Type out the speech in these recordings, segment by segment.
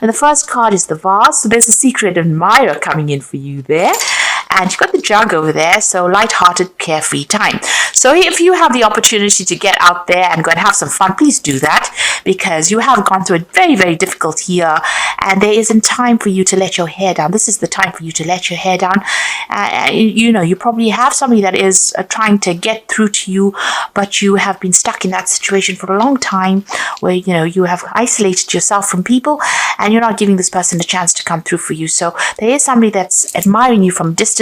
And the first card is the vase. So there's a secret admirer coming in for you there. And you've got the jug over there, so light-hearted, carefree time. So if you have the opportunity to get out there and go and have some fun, please do that, because you have gone through a very, very difficult year, and there isn't time for you to let your hair down. This is the time for you to let your hair down. You probably have somebody that is trying to get through to you, but you have been stuck in that situation for a long time where, you have isolated yourself from people, and you're not giving this person a chance to come through for you. So there is somebody that's admiring you from distance,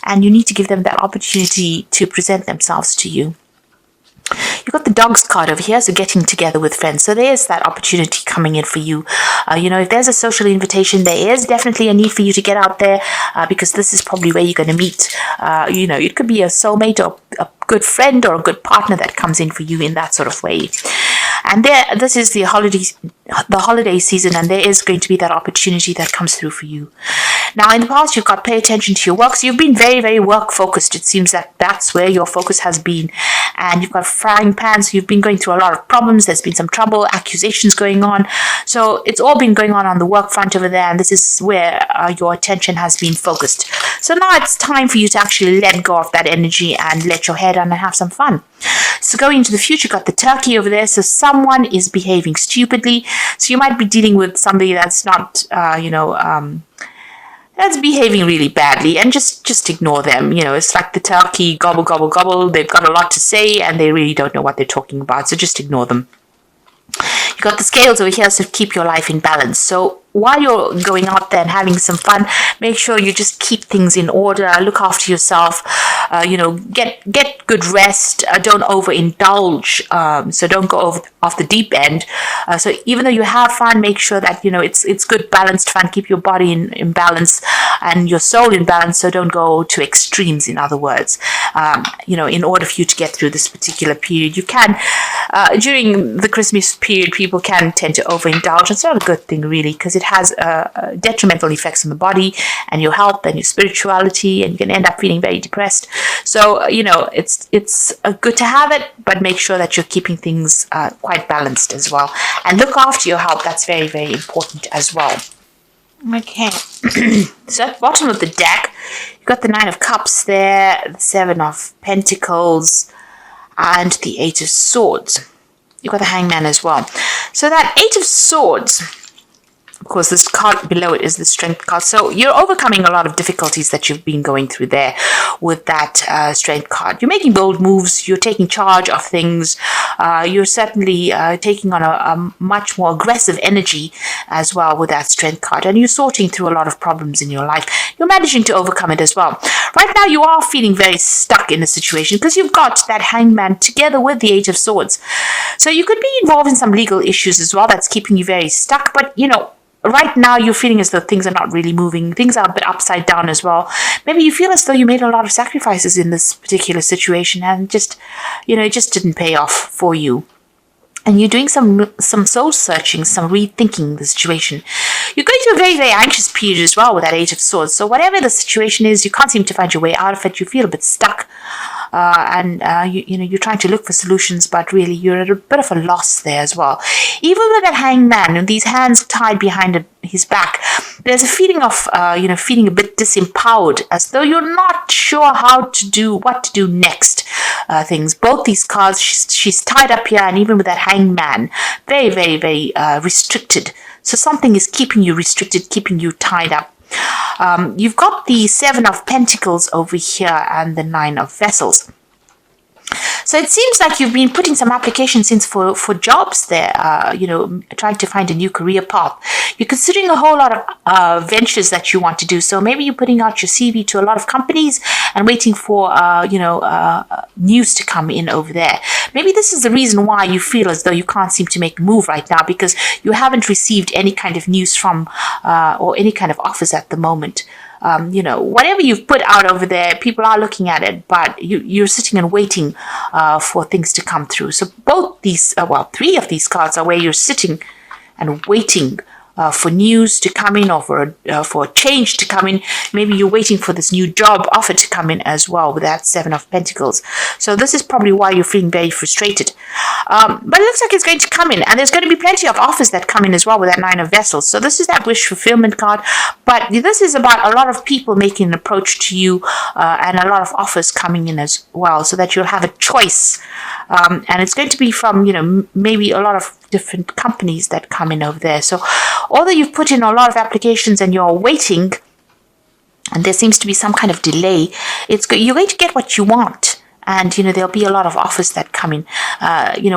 and you need to give them that opportunity to present themselves to you. You've got the dogs card over here, so getting together with friends. So there's that opportunity coming in for you. If there's a social invitation, there is definitely a need for you to get out there, because this is probably where you're going to meet. It could be a soulmate or a good friend or a good partner that comes in for you in that sort of way. And this is the holiday season, and there is going to be that opportunity that comes through for you. Now, in the past, you've got to pay attention to your work. So you've been very, very work-focused. It seems that that's where your focus has been. And you've got frying pans. So you've been going through a lot of problems. There's been some trouble, accusations going on. So it's all been going on the work front over there. And this is where your attention has been focused. So now it's time for you to actually let go of that energy and let your hair down and have some fun. So going into the future, you've got the turkey over there. So someone is behaving stupidly. So you might be dealing with somebody that's not, that's behaving really badly, and just ignore them. It's like the turkey, gobble, gobble, gobble. They've got a lot to say, and they really don't know what they're talking about. So just ignore them. You've got the scales over here, so keep your life in balance. So while you're going out there and having some fun, make sure you just keep things in order, look after yourself, get good rest, don't overindulge, so don't go off the deep end. So even though you have fun, make sure that, it's good balanced fun, keep your body in balance and your soul in balance, so don't go to extremes, in other words. In order for you to get through this particular period, you can, during the Christmas period, people can tend to overindulge. It's not a good thing, really, because it has detrimental effects on the body and your health and your spirituality, and you can end up feeling very depressed. So, it's good to have it, but make sure that you're keeping things quite balanced as well. And look after your health. That's very, very important as well. Okay. So at the bottom of the deck, you've got the Nine of Cups there, the Seven of Pentacles, and the Eight of Swords. You've got the Hangman as well. So that Eight of Swords, of course, this card below it is the Strength card. So you're overcoming a lot of difficulties that you've been going through there with that Strength card. You're making bold moves. You're taking charge of things. You're certainly taking on a much more aggressive energy as well with that Strength card. And you're sorting through a lot of problems in your life. You're managing to overcome it as well. Right now, you are feeling very stuck in a situation because you've got that Hangman together with the Eight of Swords. So you could be involved in some legal issues as well that's keeping you very stuck. But, right now you're feeling as though things are not really moving. Things are a bit upside down as well. Maybe you feel as though you made a lot of sacrifices in this particular situation and it just didn't pay off for you. And you're doing some soul searching, some rethinking the situation. You're going through a very, very anxious period as well with that Eight of Swords. So whatever the situation is, you can't seem to find your way out of it. You feel a bit stuck. You're trying to look for solutions, but really you're at a bit of a loss there as well. Even with that Hangman and these hands tied behind his back, there's a feeling of, feeling a bit disempowered, as though you're not sure what to do next. Things. Both these cards, she's tied up here, and even with that Hangman, very, very, very restricted. So something is keeping you restricted, keeping you tied up. You've got the Seven of Pentacles over here and the Nine of Vessels. So it seems like you've been putting some applications in for jobs there, trying to find a new career path. You're considering a whole lot of ventures that you want to do. So maybe you're putting out your CV to a lot of companies and waiting for, news to come in over there. Maybe this is the reason why you feel as though you can't seem to make a move right now, because you haven't received any kind of news from or any kind of offers at the moment. Whatever you've put out over there, people are looking at it, but you're sitting and waiting for things to come through. So both these, three of these cards are where you're sitting and waiting for news to come in, or for a change to come in. Maybe you're waiting for this new job offer to come in as well with that Seven of Pentacles. So this is probably why you're feeling very frustrated. But it looks like it's going to come in, and there's going to be plenty of offers that come in as well with that Nine of Vessels. So this is that wish fulfillment card, but this is about a lot of people making an approach to you, and a lot of offers coming in as well, so that you'll have a choice. And it's going to be from, maybe a lot of different companies that come in over there. So although you've put in a lot of applications and you're waiting, and there seems to be some kind of delay, you're going to get what you want. And, there'll be a lot of offers that come in.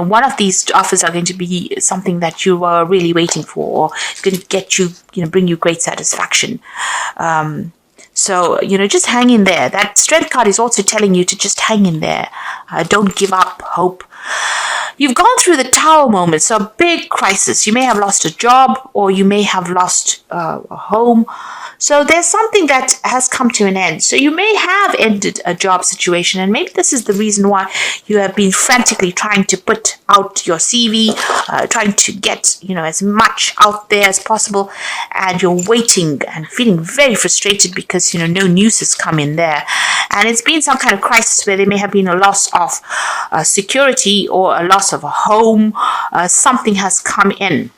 One of these offers are going to be something that you were really waiting for, or it's going to get you, bring you great satisfaction. So, just hang in there. That Strength card is also telling you to just hang in there. Don't give up hope. You've gone through the Tower moment, so a big crisis. You may have lost a job, or you may have lost a home. So there's something that has come to an end. So you may have ended a job situation, and maybe this is the reason why you have been frantically trying to put out your CV, trying to get, as much out there as possible, and you're waiting and feeling very frustrated because, no news has come in there. And it's been some kind of crisis where there may have been a loss of security or a loss of a home. Something has come in.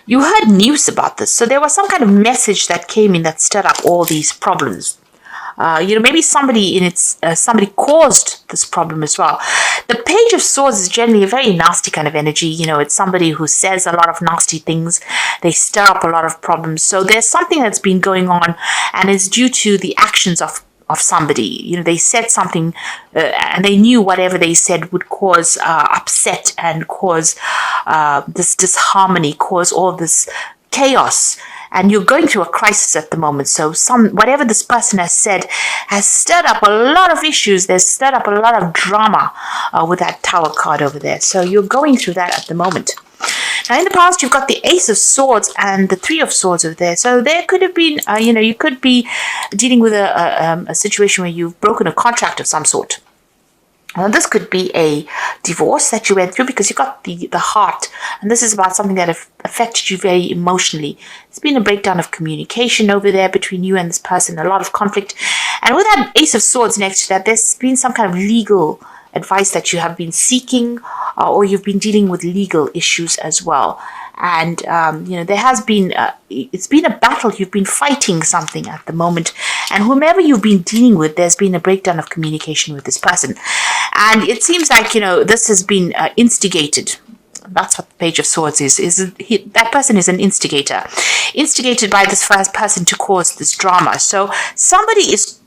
You heard news about this, so there was some kind of message that came in that stirred up all these problems. Maybe somebody caused this problem as well. The Page of Swords is generally a very nasty kind of energy. It's somebody who says a lot of nasty things. They stir up a lot of problems. So there's something that's been going on, and it's due to the actions of somebody. They said something, and they knew whatever they said would cause upset and cause this disharmony, cause all this chaos. And you're going through a crisis at the moment. So whatever this person has said has stirred up a lot of issues. There's stirred up a lot of drama with that Tower card over there. So you're going through that at the moment. Now, in the past, you've got the Ace of Swords and the Three of Swords over there. So there could have been, you could be dealing with a situation where you've broken a contract of some sort. This could be a divorce that you went through because you got the heart, and this is about something that affected you very emotionally. It's been a breakdown of communication over there between you and this person, a lot of conflict. And with that Ace of Swords next to that, there's been some kind of legal advice that you have been seeking, or you've been dealing with legal issues as well. And, there has been, it's been a battle. You've been fighting something at the moment. And whomever you've been dealing with, there's been a breakdown of communication with this person. And it seems like, this has been instigated. That's what the Page of Swords is. That person is an instigator. Instigated by this first person to cause this drama. So somebody is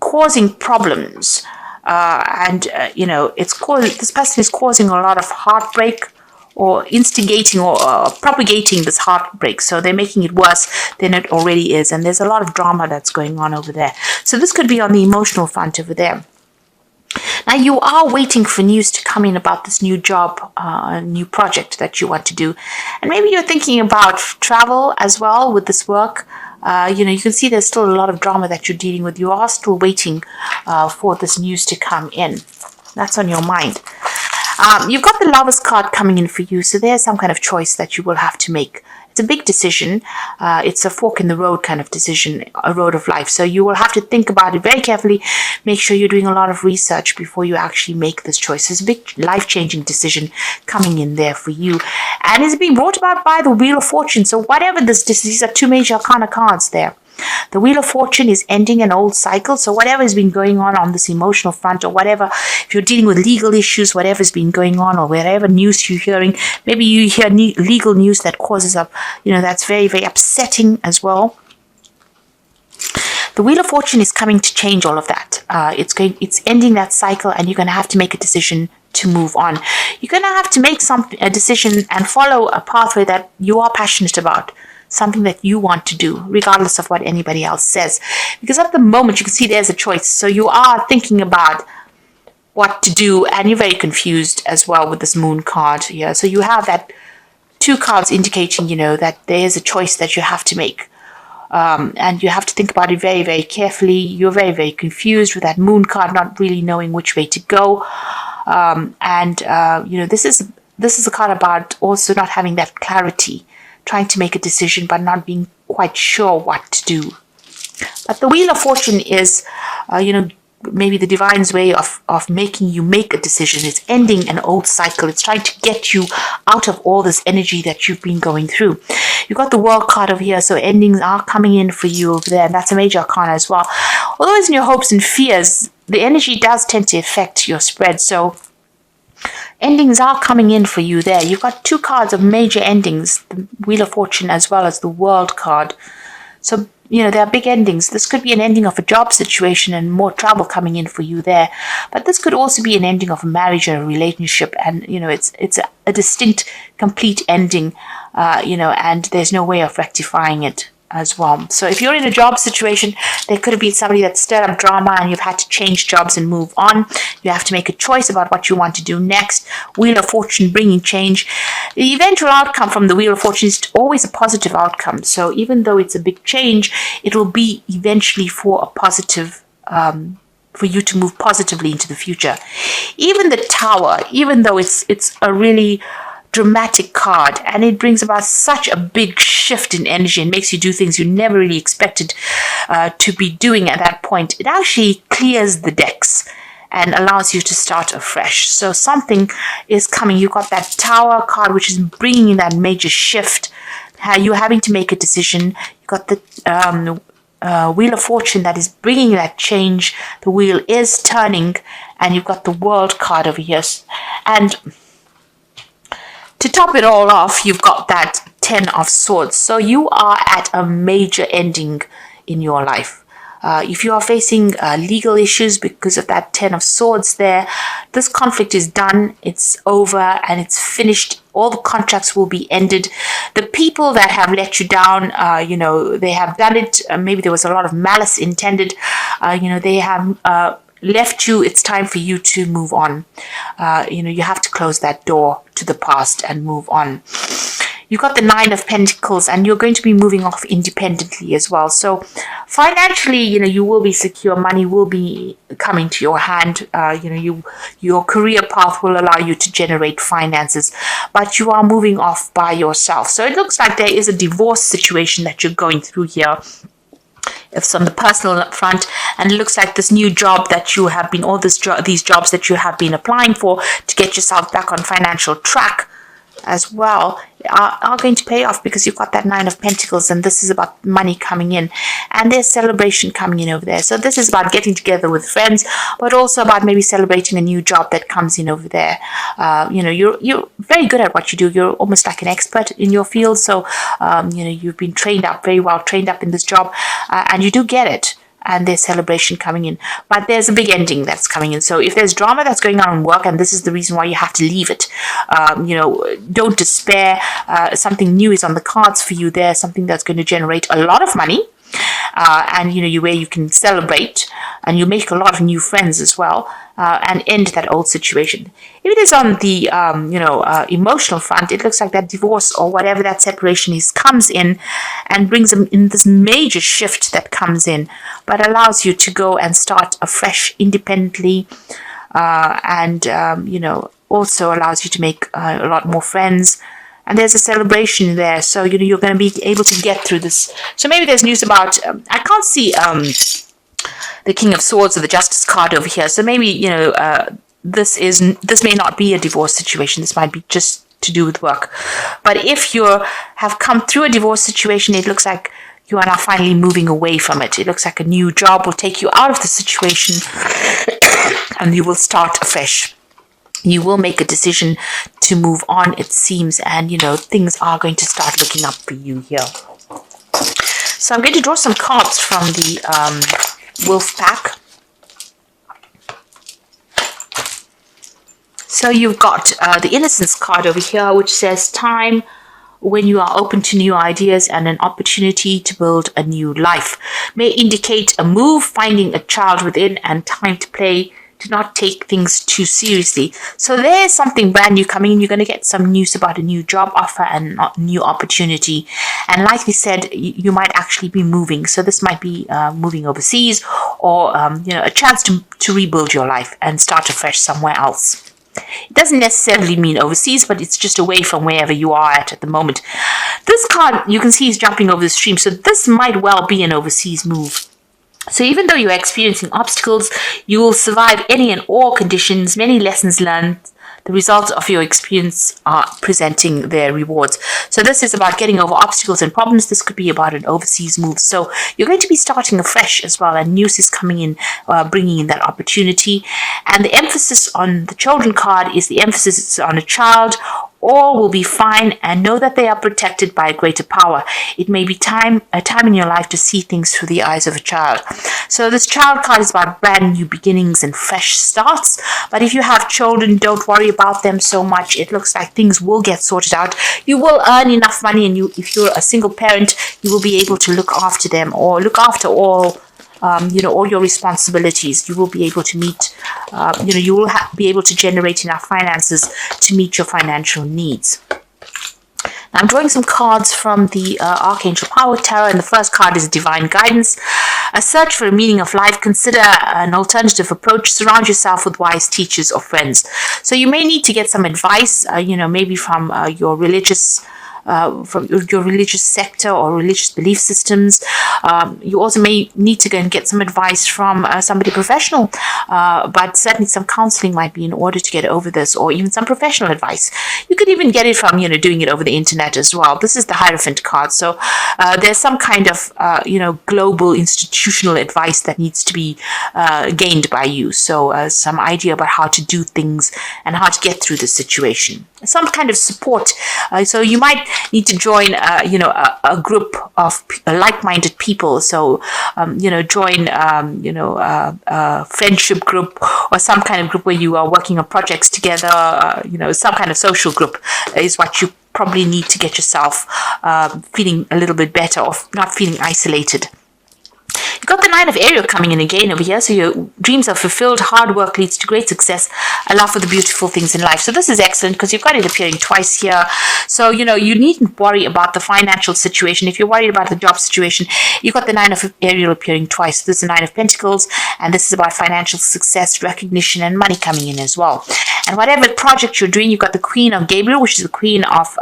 causing problems. This person is causing a lot of heartbreak, or instigating or propagating this heartbreak. So they're making it worse than it already is. And there's a lot of drama that's going on over there. So this could be on the emotional front over there. Now, you are waiting for news to come in about this new job, new project that you want to do. And maybe you're thinking about travel as well with this work. You can see there's still a lot of drama that you're dealing with. You are still waiting for this news to come in. That's on your mind. You've got the Lovers card coming in for you, so there's some kind of choice that you will have to make. It's a big decision. It's a fork in the road kind of decision, a road of life. So you will have to think about it very carefully. Make sure you're doing a lot of research before you actually make this choice. It's a big life-changing decision coming in there for you. And it's being brought about by the Wheel of Fortune. So whatever these are two major arcana cards there. The Wheel of Fortune is ending an old cycle. So whatever has been going on this emotional front, or whatever, if you're dealing with legal issues, whatever's been going on, or whatever news you're hearing, maybe you hear legal news that causes that's very, very upsetting as well. The Wheel of Fortune is coming to change all of that. It's ending that cycle, and you're going to have to make a decision to move on. You're going to have to make a decision and follow a pathway that you are passionate about. Something that you want to do, regardless of what anybody else says. Because at the moment, you can see there's a choice. So you are thinking about what to do, and you're very confused as well with this Moon card here. So you have that two cards indicating, that there is a choice that you have to make. And you have to think about it very, very carefully. You're very, very confused with that Moon card, not really knowing which way to go. This is a card about also not having that clarity trying to make a decision but not being quite sure what to do. But the Wheel of Fortune is, maybe the divine's way of making you make a decision. It's ending an old cycle. It's trying to get you out of all this energy that you've been going through. You've got the World card over here, so endings are coming in for you over there, and that's a major arcana as well. Although it's in your hopes and fears, the energy does tend to affect your spread, so endings are coming in for you there. You've got two cards of major endings, the Wheel of Fortune as well as the World card. So, there are big endings. This could be an ending of a job situation and more travel coming in for you there. But this could also be an ending of a marriage or a relationship. And, it's a distinct, complete ending, and there's no way of rectifying it as well. So if you're in a job situation, there could have been somebody that stirred up drama and you've had to change jobs and move on. You have to make a choice about what you want to do next. Wheel of Fortune bringing change. The eventual outcome from the Wheel of Fortune is always a positive outcome. So even though it's a big change, it will be eventually for a positive, for you to move positively into the future. Even the Tower, even though it's a really dramatic card, and it brings about such a big shift in energy and makes you do things you never really expected to be doing at that point, it actually clears the decks and allows you to start afresh. So something is coming. You've got that Tower card, which is bringing in that major shift. You're having to make a decision. You've got the Wheel of Fortune that is bringing that change. The wheel is turning, and you've got the World card over here. And to top it all off, you've got that Ten of Swords. So you are at a major ending in your life. If you are facing legal issues because of that Ten of Swords there, this conflict is done, it's over, and it's finished. All the contracts will be ended. The people that have let you down, they have done it. Maybe there was a lot of malice intended. They have left you. It's time for you to move on. You have to close that door to the past and move on. You've got the Nine of Pentacles, and you're going to be moving off independently as well. So financially, you will be secure. Money will be coming to your hand. Your career path will allow you to generate finances, but you are moving off by yourself. So it looks like there is a divorce situation that you're going through here. It's on the personal front, and it looks like this new job that you have been, these jobs that you have been applying for to get yourself back on financial track as well are going to pay off, because you've got that Nine of Pentacles, and this is about money coming in, and there's celebration coming in over there. So this is about getting together with friends, but also about maybe celebrating a new job that comes in over there. You're very good at what you do. You're almost like an expert in your field. So you've been trained up, very well trained up in this job, and you do get it. And there's celebration coming in. But there's a big ending that's coming in. So if there's drama that's going on in work, and this is the reason why you have to leave it, don't despair. Something new is on the cards for you there, something that's going to generate a lot of money. And where you can celebrate, and you make a lot of new friends as well, and end that old situation. If it is on the emotional front, it looks like that divorce or whatever that separation is comes in and brings them in this major shift that comes in, but allows you to go and start afresh independently, and also allows you to make a lot more friends. And there's a celebration there, so you're going to be able to get through this. So maybe there's news about. I can't see the King of Swords or the Justice card over here. So maybe this may not be a divorce situation. This might be just to do with work. But if you have come through a divorce situation, it looks like you are now finally moving away from it. It looks like a new job will take you out of the situation, and you will start afresh. You will make a decision to move on, it seems, and things are going to start looking up for you here. So I'm going to draw some cards from the Wolf Pack. So you've got the Innocence card over here, which says time when you are open to new ideas and an opportunity to build a new life. May indicate a move, finding a child within, and time to play. To not take things too seriously. So there's something brand new coming in. You're going to get some news about a new job offer and new opportunity. And like we said, you might actually be moving. So this might be moving overseas, or a chance to rebuild your life and start afresh somewhere else. It doesn't necessarily mean overseas, but it's just away from wherever you are at the moment. This card, you can see, is jumping over the stream, so this might well be an overseas move. So even though you're experiencing obstacles, you will survive any and all conditions, many lessons learned. The results of your experience are presenting their rewards. So this is about getting over obstacles and problems. This could be about an overseas move. So you're going to be starting afresh as well, and news is coming in, bringing in that opportunity. And the emphasis on the children card is the emphasis on a child. All will be fine, and know that they are protected by a greater power. It may be a time in your life to see things through the eyes of a child. So this child card is about brand new beginnings and fresh starts. But if you have children, don't worry about them so much. It looks like things will get sorted out. You will earn enough money, and if you're a single parent, you will be able to look after them, or look after all your responsibilities. You will be able to meet, you will be able to generate enough finances to meet your financial needs. Now I'm drawing some cards from the Archangel Power Tarot, and the first card is Divine Guidance. A search for a meaning of life. Consider an alternative approach. Surround yourself with wise teachers or friends. So you may need to get some advice, maybe from your religious sector or religious belief systems. You also may need to go and get some advice from somebody professional, but certainly some counseling might be in order to get over this, or even some professional advice. You could even get it from, doing it over the internet as well. This is the Hierophant card. So there's some kind of, global institutional advice that needs to be gained by you. So some idea about how to do things and how to get through the situation. Some kind of support. So you might need to join, a group of like-minded people. So, join, a friendship group, or some kind of group where you are working on projects together. Some kind of social group is what you probably need to get yourself feeling a little bit better, or not feeling isolated. You've got the 9 of Aries coming in again over here. So your dreams are fulfilled, hard work leads to great success, a love for the beautiful things in life. So this is excellent because you've got it appearing twice here. So, you needn't worry about the financial situation. If you're worried about the job situation, you've got the 9 of Aries appearing twice. So this is the 9 of Pentacles, and this is about financial success, recognition, and money coming in as well. And whatever project you're doing, you've got the Queen of Gabriel, which is the Queen of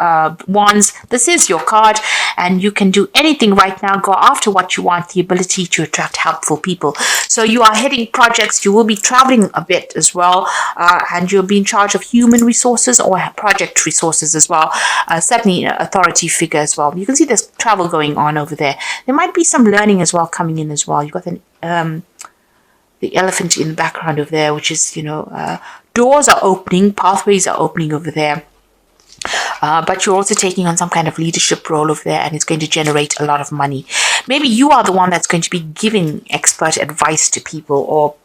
Wands. This is your card, and you can do anything right now. Go after what you want, the ability to attract helpful people. So you are heading projects. You will be traveling a bit as well, and you'll be in charge of human resources or project resources as well. Certainly an authority figure as well. You can see there's travel going on over there. There might be some learning as well coming in as well. You've got the elephant in the background over there, which is, doors are opening, pathways are opening over there. But you're also taking on some kind of leadership role over there, and it's going to generate a lot of money. Maybe you are the one that's going to be giving expert advice to people, or,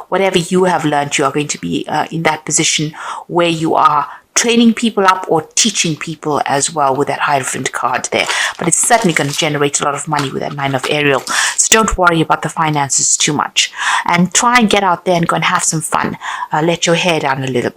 whatever you have learned, you are going to be in that position where you are training people up or teaching people as well with that Hierophant card there. But it's certainly going to generate a lot of money with that 9 of Aries. So don't worry about the finances too much. And try and get out there and go and have some fun. Let your hair down a little bit.